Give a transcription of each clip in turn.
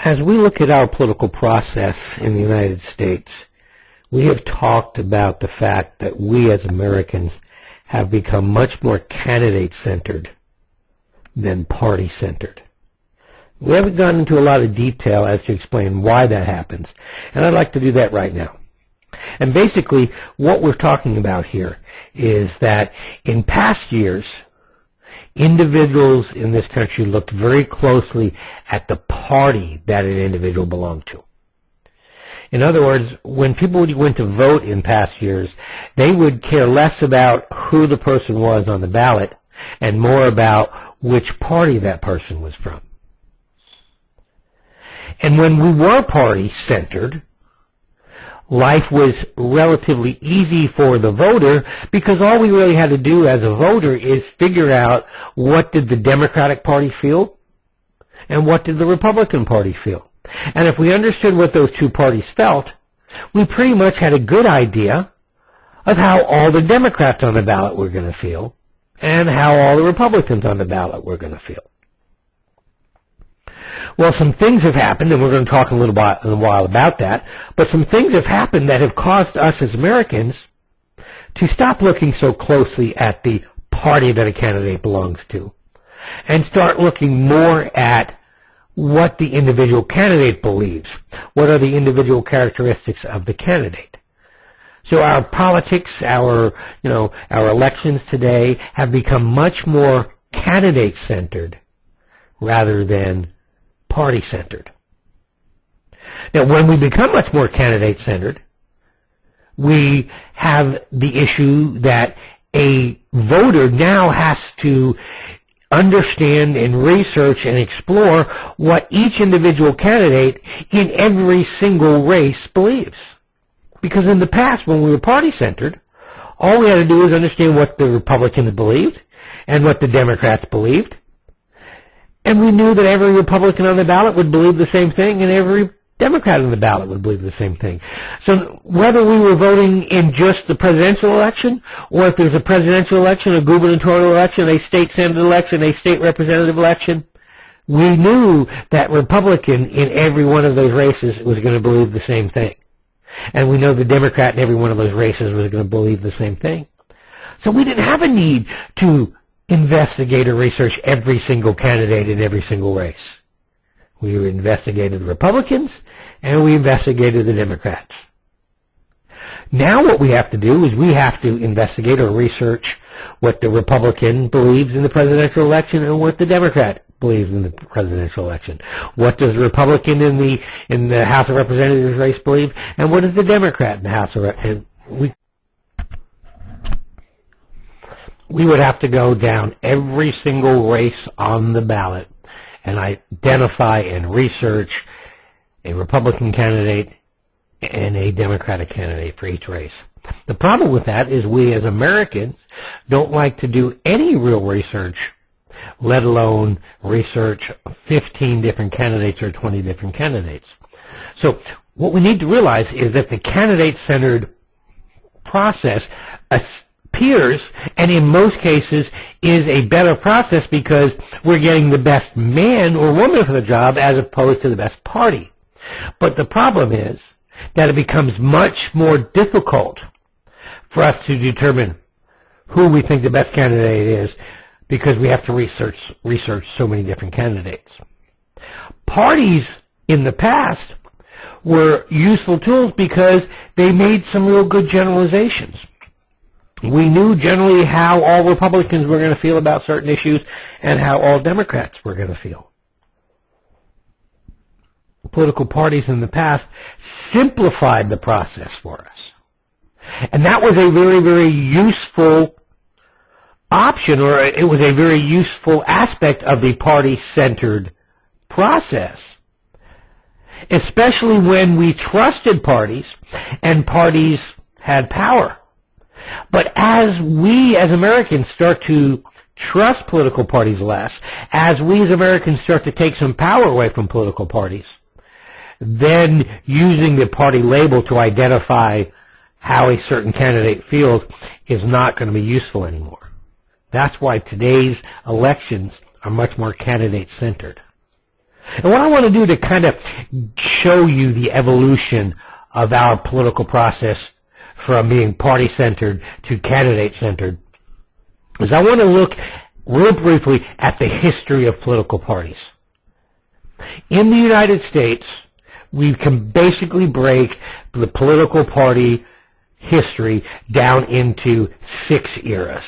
As we look at our political process in the United States, we have talked about the fact that we as Americans have become much more candidate-centered than party-centered. We haven't gone into a lot of detail as to explain why that happens, and I'd like to do that right now. And basically, what we're talking about here is that in past years, individuals in this country looked very closely at the party that an individual belonged to. In other words, when people went to vote in past years, they would care less about who the person was on the ballot and more about which party that person was from. And when we were party-centered, life was relatively easy for the voter because all we really had to do as a voter is figure out what did the Democratic Party feel and what did the Republican Party feel. And if we understood what those two parties felt, we pretty much had a good idea of how all the Democrats on the ballot were going to feel and how all the Republicans on the ballot were going to feel. Well, some things have happened, and we're going to talk in a while about that, but some things have happened that have caused us as Americans to stop looking so closely at the party that a candidate belongs to and start looking more at what the individual candidate believes. What are the individual characteristics of the candidate? So our politics, our elections today have become much more candidate-centered rather than party-centered. Now, when we become much more candidate-centered, we have the issue that a voter now has to understand and research and explore what each individual candidate in every single race believes. Because in the past, when we were party-centered, all we had to do was understand what the Republicans believed and what the Democrats believed. And we knew that every Republican on the ballot would believe the same thing and every Democrat on the ballot would believe the same thing. So whether we were voting in just the presidential election or if there's a presidential election, a gubernatorial election, a state senate election, a state representative election, we knew that Republican in every one of those races was going to believe the same thing. And we know the Democrat in every one of those races was going to believe the same thing. So we didn't have a need to investigate or research every single candidate in every single race. We investigated the Republicans and we investigated the Democrats. Now what we have to do is we have to investigate or research what the Republican believes in the presidential election and what the Democrat believes in the presidential election. What does the Republican in the House of Representatives race believe, and what does the Democrat in the House of Representatives? We would have to go down every single race on the ballot and identify and research a Republican candidate and a Democratic candidate for each race. The problem with that is we as Americans don't like to do any real research, let alone research 15 different candidates or 20 different candidates. So what we need to realize is that the candidate-centered process appears, and in most cases is a better process because we're getting the best man or woman for the job as opposed to the best party. But the problem is that it becomes much more difficult for us to determine who we think the best candidate is because we have to research so many different candidates. Parties in the past were useful tools because they made some real good generalizations. We knew generally how all Republicans were going to feel about certain issues and how all Democrats were going to feel. Political parties in the past simplified the process for us. And that was a very, very useful option, or it was a very useful aspect of the party-centered process, especially when we trusted parties and parties had power. But as we as Americans start to trust political parties less, as we as Americans start to take some power away from political parties, then using the party label to identify how a certain candidate feels is not going to be useful anymore. That's why today's elections are much more candidate-centered. And what I want to do to kind of show you the evolution of our political process from being party-centered to candidate-centered is I want to look real briefly at the history of political parties. In the United States, we can basically break the political party history down into 6 eras.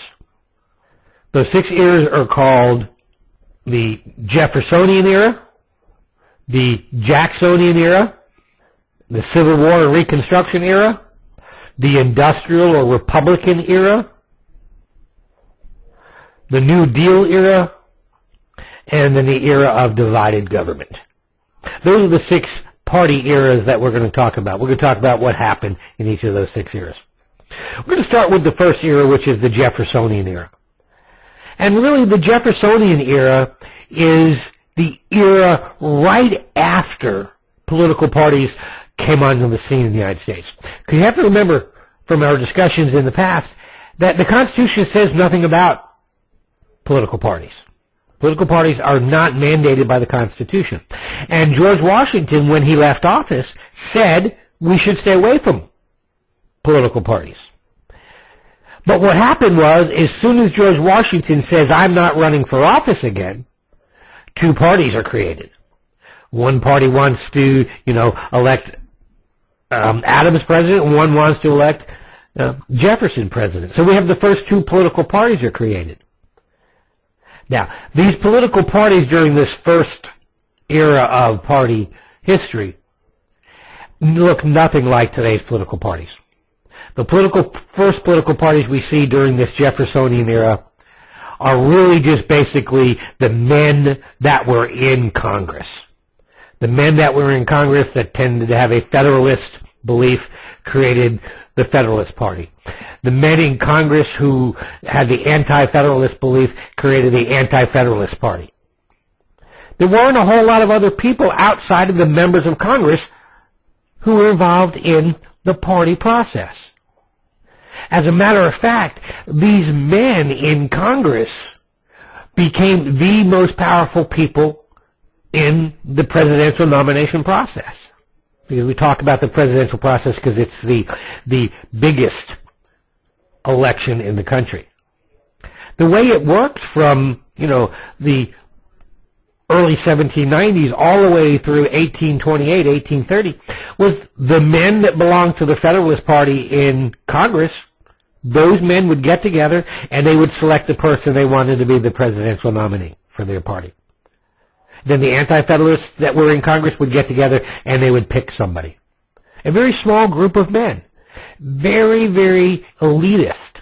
Those 6 eras are called the Jeffersonian era, the Jacksonian era, the Civil War and Reconstruction era, the Industrial or Republican era, the New Deal era, and then the era of divided government. Those are the 6 party eras that we're going to talk about. We're going to talk about what happened in each of those 6 eras. We're going to start with the first era, which is the Jeffersonian era. And really, the Jeffersonian era is the era right after political parties came onto the scene in the United States. Because you have to remember from our discussions in the past that the Constitution says nothing about political parties. Political parties are not mandated by the Constitution. And George Washington, when he left office, said we should stay away from political parties. But what happened was, as soon as George Washington says, I'm not running for office again, 2 parties are created. One party wants to, elect Adams president, and one wants to elect Jefferson president. So we have the first 2 political parties are created. Now, these political parties during this first era of party history look nothing like today's political parties. The first political parties we see during this Jeffersonian era are really just basically the men that were in Congress. The men that were in Congress that tended to have a Federalist belief created the Federalist Party. The men in Congress who had the anti-Federalist belief created the Anti-Federalist Party. There weren't a whole lot of other people outside of the members of Congress who were involved in the party process. As a matter of fact, these men in Congress became the most powerful people in the presidential nomination process. Because we talk about the presidential process because it's the biggest election in the country. The way it worked from, the early 1790s all the way through 1828, 1830 was the men that belonged to the Federalist Party in Congress. Those men would get together and they would select the person they wanted to be the presidential nominee for their party. Then the anti-Federalists that were in Congress would get together and they would pick somebody. A very small group of men. Very, very elitist.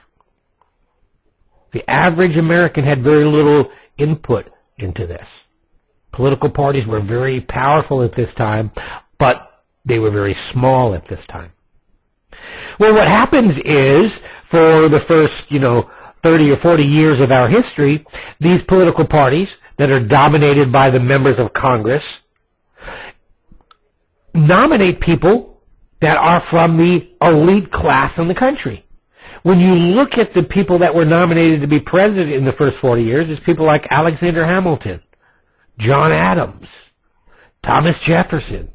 The average American had very little input into this. Political parties were very powerful at this time, but they were very small at this time. Well, what happens is, for the first, 30 or 40 years of our history, these political parties that are dominated by the members of Congress nominate people that are from the elite class in the country. When you look at the people that were nominated to be president in the first 40 years, it's people like Alexander Hamilton, John Adams, Thomas Jefferson.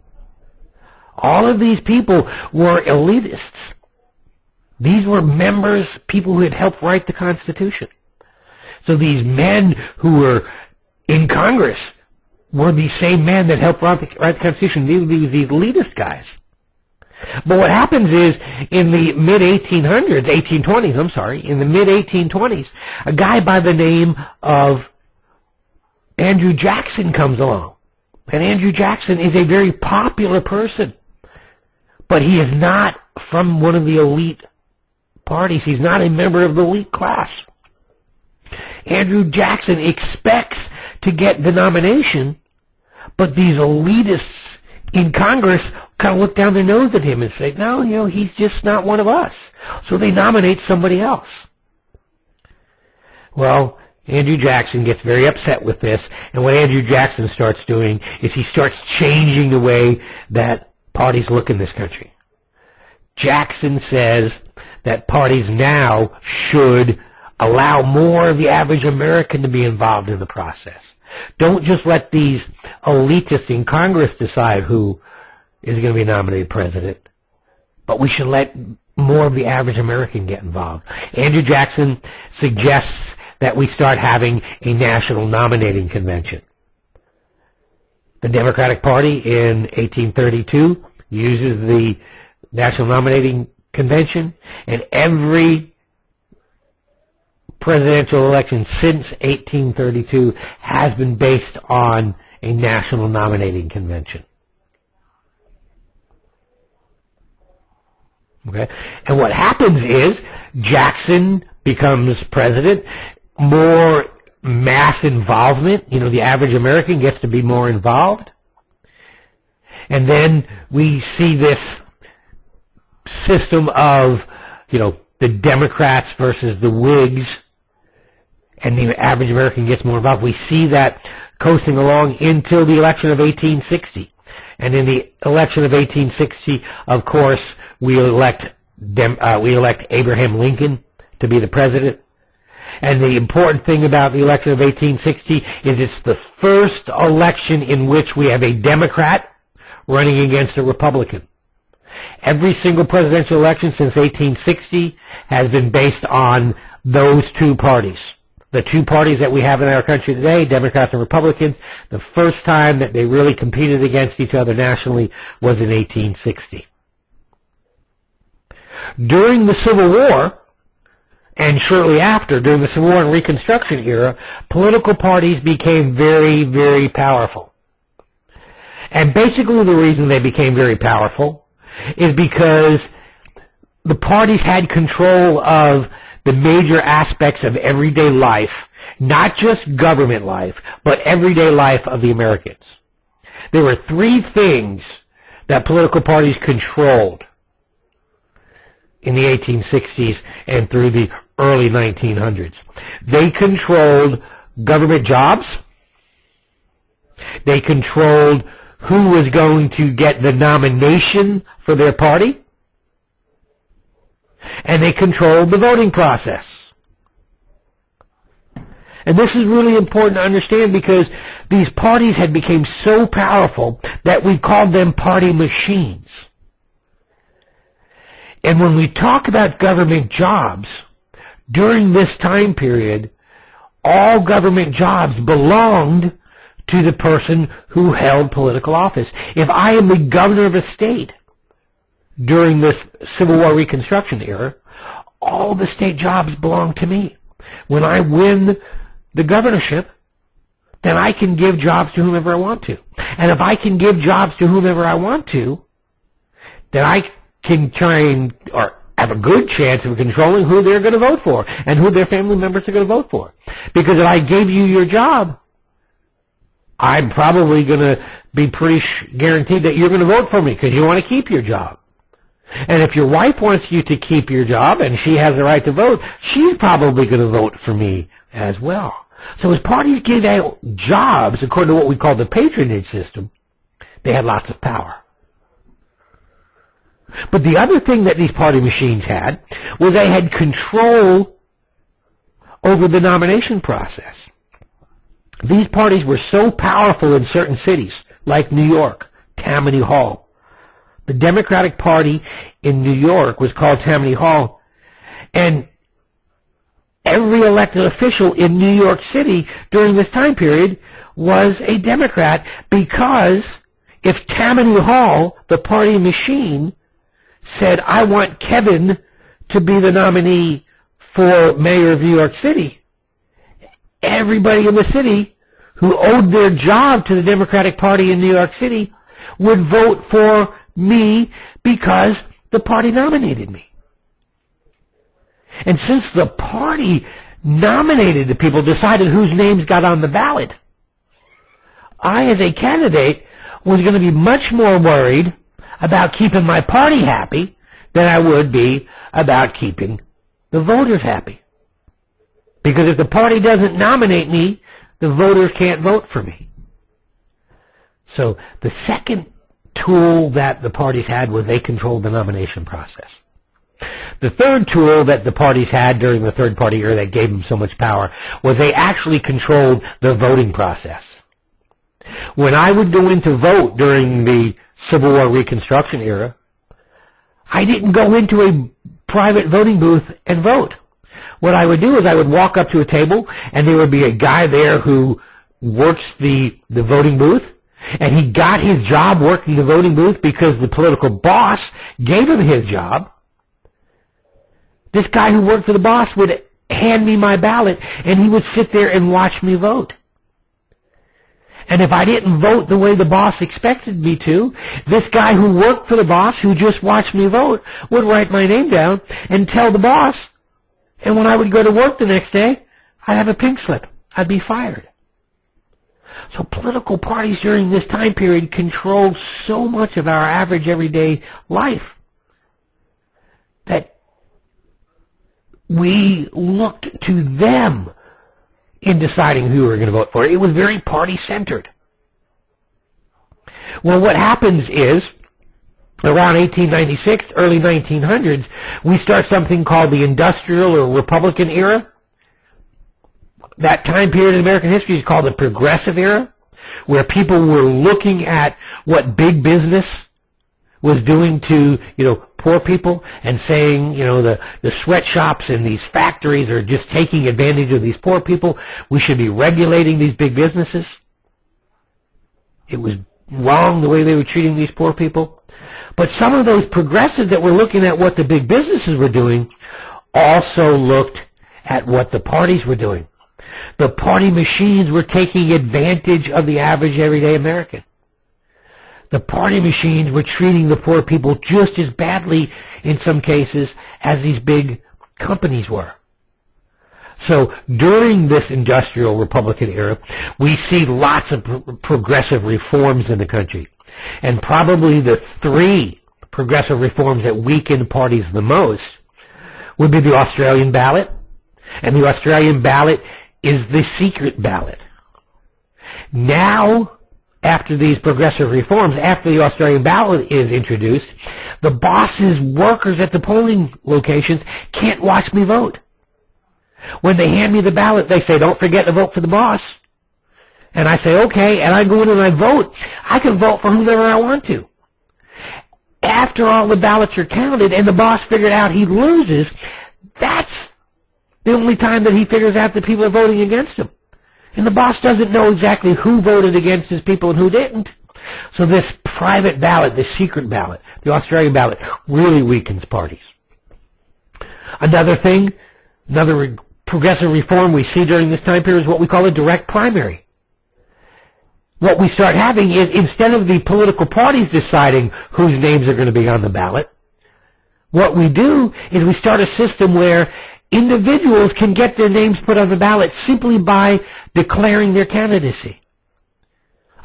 All of these people were elitists. These were members, people who had helped write the Constitution. So these men who were in Congress were the same men that helped write the Constitution. These elitist guys. But what happens is, in the mid-1800s, 1820s, in the mid-1820s, a guy by the name of Andrew Jackson comes along. And Andrew Jackson is a very popular person. But he is not from one of the elite parties. He's not a member of the elite class. Andrew Jackson expects to get the nomination, but these elitists in Congress kind of look down their nose at him and say, no, he's just not one of us. So they nominate somebody else. Well, Andrew Jackson gets very upset with this, and what Andrew Jackson starts doing is he starts changing the way that parties look in this country. Jackson says that parties now should allow more of the average American to be involved in the process. Don't just let these elitists in Congress decide who is going to be nominated president, but we should let more of the average American get involved. Andrew Jackson suggests that we start having a national nominating convention. The Democratic Party in 1832 uses the National Nominating Convention, and every presidential election since 1832 has been based on a National Nominating Convention. Okay? And what happens is Jackson becomes president, more mass involvement, the average American gets to be more involved. And then we see this system of, the Democrats versus the Whigs, and the average American gets more involved. We see that coasting along until the election of 1860. And in the election of 1860, of course, we elect Abraham Lincoln to be the president. And the important thing about the election of 1860 is it's the first election in which we have a Democrat running against a Republican. Every single presidential election since 1860 has been based on those two parties. The two parties that we have in our country today, Democrats and Republicans, the first time that they really competed against each other nationally was in 1860. During the Civil War, and shortly after, during the Civil War and Reconstruction era, political parties became very, very powerful. And basically the reason they became very powerful is because the parties had control of the major aspects of everyday life, not just government life, but everyday life of the Americans. There were three things that political parties controlled in the 1860s and through the early 1900s. They controlled government jobs. They controlled who was going to get the nomination for their party. And they controlled the voting process. And this is really important to understand because these parties had become so powerful that we called them party machines. And when we talk about government jobs, during this time period, all government jobs belonged to the person who held political office. If I am the governor of a state during this Civil War Reconstruction era, all the state jobs belong to me. When I win the governorship, then I can give jobs to whomever I want to. And if I can give jobs to whomever I want to, then I can try and, or have a good chance of controlling who they're going to vote for and who their family members are going to vote for. Because if I gave you your job, I'm probably going to be pretty guaranteed that you're going to vote for me because you want to keep your job. And if your wife wants you to keep your job and she has the right to vote, she's probably going to vote for me as well. So as parties gave out jobs, according to what we call the patronage system, they had lots of power. But the other thing that these party machines had was they had control over the nomination process. These parties were so powerful in certain cities, like New York, Tammany Hall. The Democratic Party in New York was called Tammany Hall, and every elected official in New York City during this time period was a Democrat, because if Tammany Hall, the party machine, said, I want Kevin to be the nominee for mayor of New York City, everybody in the city who owed their job to the Democratic Party in New York City would vote for me because the party nominated me. And since the party nominated the people, decided whose names got on the ballot, I, as a candidate, was going to be much more worried about keeping my party happy than I would be about keeping the voters happy. Because if the party doesn't nominate me, the voters can't vote for me. So the second tool that the parties had was they controlled the nomination process. The third tool that the parties had during the third party era that gave them so much power was they actually controlled the voting process. When I would go in to vote during the Civil War Reconstruction era, I didn't go into a private voting booth and vote. What I would do is I would walk up to a table, and there would be a guy there who works the voting booth, and he got his job working the voting booth because the political boss gave him his job. This guy who worked for the boss would hand me my ballot, and he would sit there and watch me vote. And if I didn't vote the way the boss expected me to, this guy who worked for the boss, who just watched me vote, would write my name down and tell the boss. And when I would go to work the next day, I'd have a pink slip. I'd be fired. So political parties during this time period controlled so much of our average everyday life that we looked to them in deciding who we were going to vote for. It was very party-centered. Well, what happens is, around 1896, early 1900s, we start something called the Industrial or Republican era. That time period in American history is called the Progressive era, where people were looking at what big business was doing to, poor people and saying, the sweatshops and these factories are just taking advantage of these poor people. We should be regulating these big businesses. It was wrong the way they were treating these poor people. But some of those progressives that were looking at what the big businesses were doing also looked at what the parties were doing. The party machines were taking advantage of the average everyday American. The party machines were treating the poor people just as badly in some cases as these big companies were. So during this industrial Republican era, we see lots of progressive reforms in the country. And probably the three progressive reforms that weaken parties the most would be the Australian ballot. And the Australian ballot is the secret ballot. Now, after these progressive reforms, after the Australian ballot is introduced, the boss's workers at the polling locations can't watch me vote. When they hand me the ballot, they say, don't forget to vote for the boss. And I say, okay, and I go in and I vote. I can vote for whomever I want to. After all the ballots are counted and the boss figured out he loses, that's the only time that he figures out that people are voting against him. And the boss doesn't know exactly who voted against his people and who didn't. So this private ballot, this secret ballot, the Australian ballot, really weakens parties. Another thing, another progressive reform we see during this time period is what we call a direct primary. What we start having is, instead of the political parties deciding whose names are going to be on the ballot, what we do is we start a system where individuals can get their names put on the ballot simply by declaring their candidacy.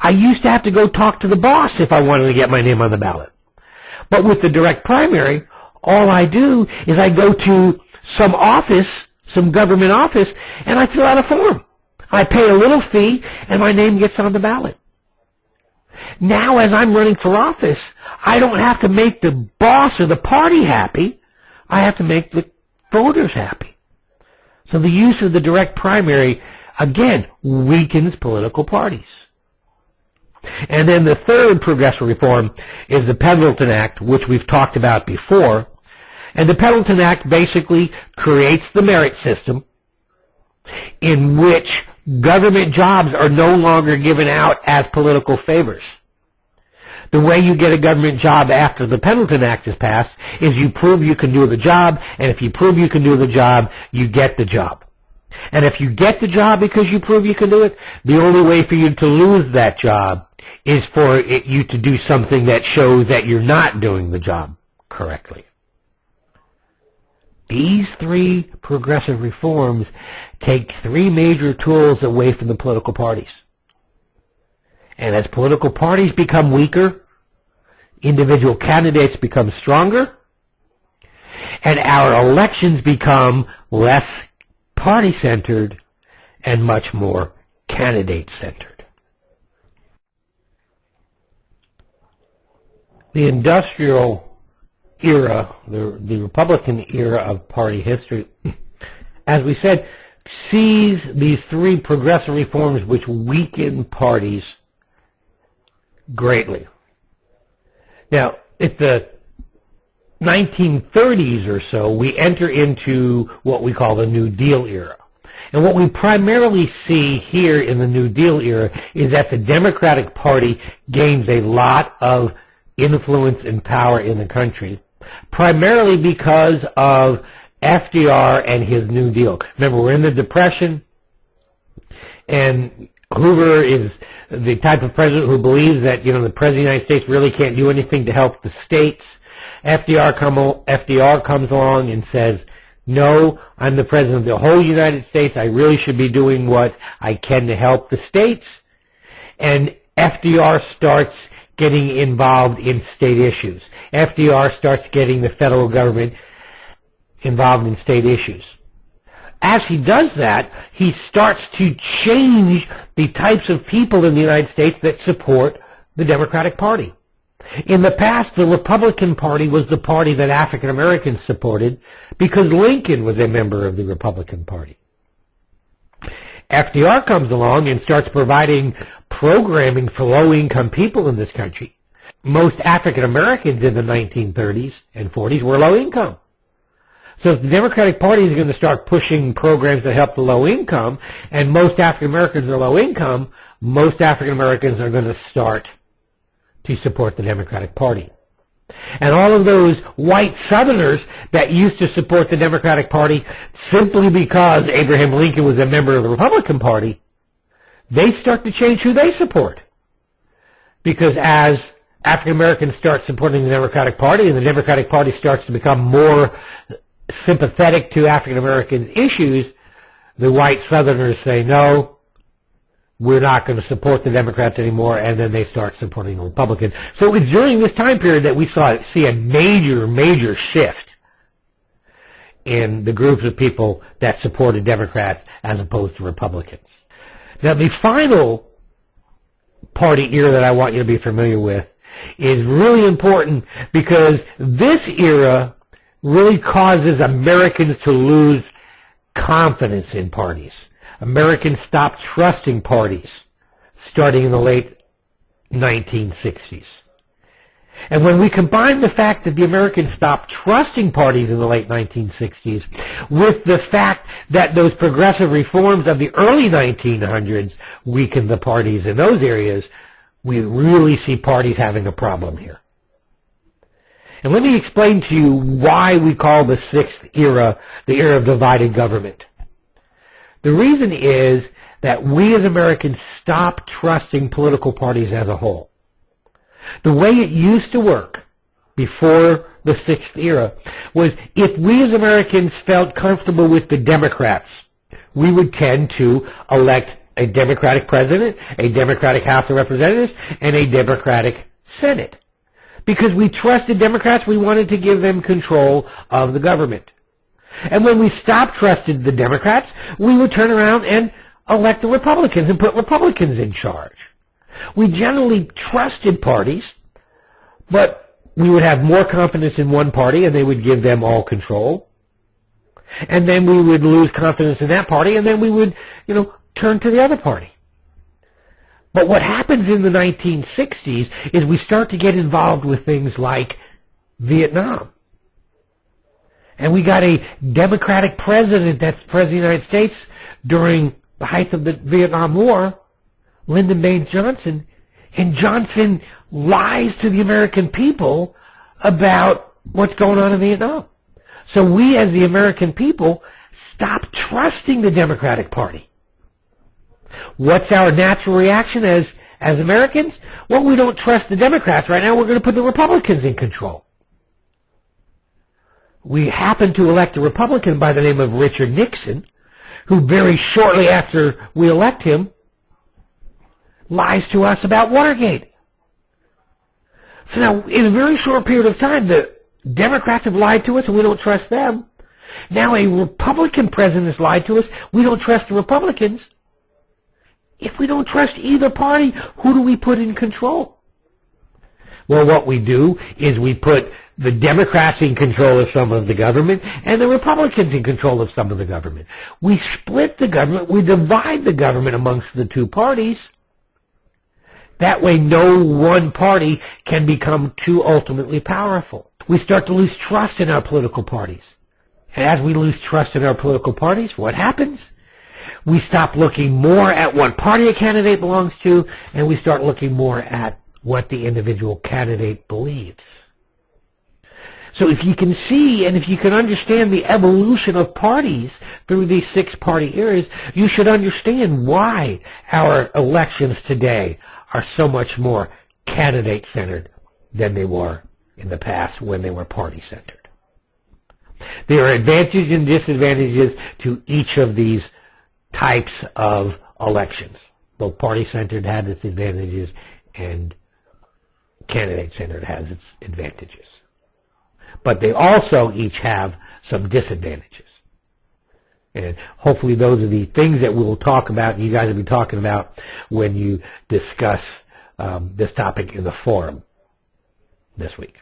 I used to have to go talk to the boss if I wanted to get my name on the ballot. But with the direct primary, all I do is I go to some office, some government office, and I fill out a form. I pay a little fee, and my name gets on the ballot. Now, as I'm running for office, I don't have to make the boss or the party happy. I have to make the voters happy. So the use of the direct primary, again, weakens political parties. And then the third progressive reform is the Pendleton Act, which we've talked about before. And the Pendleton Act basically creates the merit system in which government jobs are no longer given out as political favors. The way you get a government job after the Pendleton Act is passed is you prove you can do the job, and if you prove you can do the job, you get the job. And if you get the job because you prove you can do it, the only way for you to lose that job is for you to do something that shows that you're not doing the job correctly. These three progressive reforms take three major tools away from the political parties. And as political parties become weaker, individual candidates become stronger, and our elections become less party-centered and much more candidate-centered. The Industrial era, the Republican era of party history, as we said, sees these three progressive reforms which weaken parties greatly. Now, at the 1930s or so, we enter into what we call the New Deal era. And what we primarily see here in the New Deal era is that the Democratic Party gains a lot of influence and power in the country, primarily because of FDR and his New Deal. Remember, we're in the Depression, and Hoover is the type of president who believes that, the President of the United States really can't do anything to help the states. FDR comes along and says, no, I'm the president of the whole United States. I really should be doing what I can to help the states. And FDR starts getting involved in state issues. FDR starts getting the federal government involved in state issues. As he does that, he starts to change the types of people in the United States that support the Democratic Party. In the past, the Republican Party was the party that African Americans supported because Lincoln was a member of the Republican Party. FDR comes along and starts providing programming for low-income people in this country. Most African Americans in the 1930s and 40s were low-income. So if the Democratic Party is going to start pushing programs that help the low income, and most African Americans are low income, most African Americans are going to start to support the Democratic Party. And all of those white Southerners that used to support the Democratic Party simply because Abraham Lincoln was a member of the Republican Party, they start to change who they support. Because as African Americans start supporting the Democratic Party and the Democratic Party starts to become more sympathetic to African American issues, the white Southerners say, no, we're not going to support the Democrats anymore, and then they start supporting the Republicans. So it's during this time period that we see a major shift in the groups of people that supported Democrats as opposed to Republicans. Now, the final party era that I want you to be familiar with is really important because this era really causes Americans to lose confidence in parties. Americans stop trusting parties starting in the late 1960s. And when we combine the fact that the Americans stopped trusting parties in the late 1960s with the fact that those progressive reforms of the early 1900s weakened the parties in those areas, we really see parties having a problem here. And let me explain to you why we call the sixth era the era of divided government. The reason is that we as Americans stop trusting political parties as a whole. The way it used to work before the sixth era was if we as Americans felt comfortable with the Democrats, we would tend to elect a Democratic president, a Democratic House of Representatives, and a Democratic Senate. Because we trusted Democrats, we wanted to give them control of the government. And when we stopped trusting the Democrats, we would turn around and elect the Republicans and put Republicans in charge. We generally trusted parties, but we would have more confidence in one party and they would give them all control. And then we would lose confidence in that party and then we would, turn to the other party. But what happens in the 1960s is we start to get involved with things like Vietnam. And we got a Democratic president that's president of the United States during the height of the Vietnam War, Lyndon Baines Johnson, and Johnson lies to the American people about what's going on in Vietnam. So we as the American people stop trusting the Democratic Party. What's our natural reaction as Americans? Well, we don't trust the Democrats right now. We're going to put the Republicans in control. We happen to elect a Republican by the name of Richard Nixon, who very shortly after we elect him lies to us about Watergate. So now, in a very short period of time, the Democrats have lied to us and we don't trust them. Now a Republican president has lied to us. We don't trust the Republicans. If we don't trust either party, who do we put in control? Well, what we do is we put the Democrats in control of some of the government and the Republicans in control of some of the government. We split the government. We divide the government amongst the two parties. That way no one party can become too ultimately powerful. We start to lose trust in our political parties. And as we lose trust in our political parties, what happens? We stop looking more at what party a candidate belongs to, and we start looking more at what the individual candidate believes. So if you can see and if you can understand the evolution of parties through these 6 party eras, you should understand why our elections today are so much more candidate-centered than they were in the past when they were party-centered. There are advantages and disadvantages to each of these types of elections. Both party-centered has its advantages and candidate-centered has its advantages. But they also each have some disadvantages. And hopefully those are the things that we will talk about, you guys will be talking about when you discuss this topic in the forum this week.